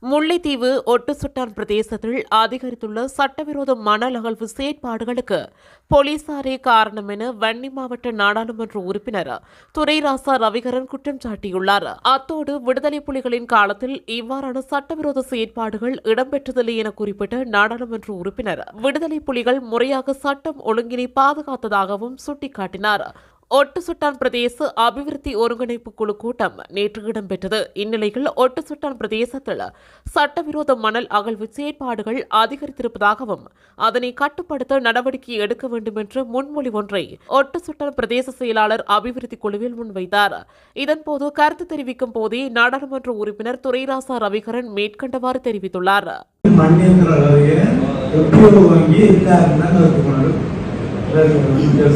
முல்லைத்தீவு ஒட்டுசுட்டான் பிரதேசத்தில் அதிகரித்துள்ள சட்டவிரோத மணல் அகழ்வு செயற்பாடுகளுக்கு போலீசாரே காரணம் என வன்னி மாவட்ட நாடாளுமன்ற உறுப்பினர் துரைராசா ரவிகரன் குற்றம் சாட்டியுள்ளார். அத்தோடு விடுதலை புலிகளின் காலத்தில் இவ்வாறான சட்டவிரோத செயற்பாடுகள் இடம்பெற்றதில்லை என குறிப்பிட்ட நாடாளுமன்ற உறுப்பினர் விடுதலை புலிகள் முறையாக சட்டம் ஒழுங்கினை பாதுகாத்ததாகவும் சுட்டிக்காட்டினார். ஒட்டுசுட்டான் பிரதேச அபிவிருத்தி ஒருங்கிணைப்பு குழு கூட்டம் நேற்று இடம்பெற்றது. இந்நிலையில் ஒட்டுசுட்டான் பிரதேசத்தில் சட்டவிரோத மணல் அகழ்வு செயற்பாடுகள் அதிகரித்திருப்பதாகவும் அதனை கட்டுப்படுத்த நடவடிக்கை எடுக்க வேண்டும் என்ற முன்மொழிவு ஒன்றை ஒட்டுசுட்டான் பிரதேச செயலாளர் அபிவிருத்தி குழுவில் முன்வைத்தார். இதன்போது கருத்து தெரிவிக்கும் போதே நாடாளுமன்ற உறுப்பினர் துரைராசா ரவிகரன் மேற்கண்டவாறு தெரிவித்துள்ளார்.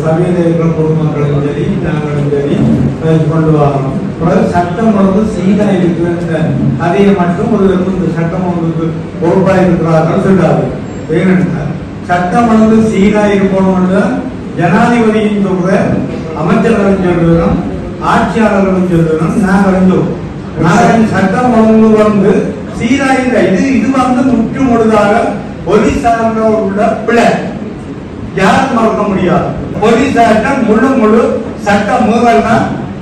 சபையில் இருக்கிற பொதுமக்களும் சரி நாங்களும் சரி கொண்டு வரணும். சட்டம் ஒழுங்கு சீராக இருக்கிற அதையை மட்டும் ஒரு இந்த சட்டம் ஒழுங்குக்கு பொறுப்பாக இருக்கிறார்கள் சொல்லாது. ஏனென்றால் சட்டம் ஒழுங்கு சீராக இருக்கணும்னு ஜனாதிபதியும் சொல்ற, அமைச்சர்களும் சொல்லுறோம், ஆட்சியாளர்களும் சொல்லுறோம், நாங்களும் சொல்றோம். சட்டம் ஒழுங்கு வந்து சீராக இது வந்து முற்று முழுதாக போலீசாரோட பிள்ளை யாரும் மறக்க முடியாது. போலீஸ் சட்டம் முழு சட்ட மீறல்னா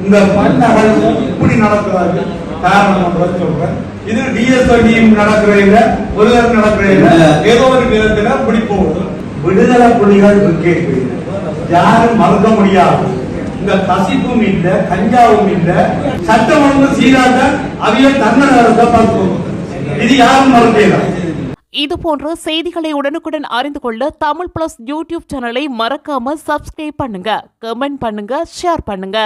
இந்த மண்ணகல் இப்படி நடக்கிறாரு காரணம் சொல்றேன். இது டிஎஸ்ஓடியும் நடக்கிறதில்ல, ஒருவர் நடக்கிறதில்ல, ஏதோ ஒரு விதத்துல இப்படி போகுது. விடுதலை புலிகள் கேட்கு யாரும் மறக்க முடியாது. இந்த கசிப்பும் இல்ல, கஞ்சாவும் இல்ல, சட்டம் ஒழுங்கு சீராக அவைய தன்னடத்தை பார்க்கணும். இது யாரும் மறக்கல. இதுபோன்ற செய்திகளை உடனுக்குடன் அறிந்து கொள்ள தமிழ் பிளஸ் யூடியூப் சேனலை மறக்காம சப்ஸ்கிரைப் பண்ணுங்க, கமெண்ட் பண்ணுங்க, ஷேர் பண்ணுங்க.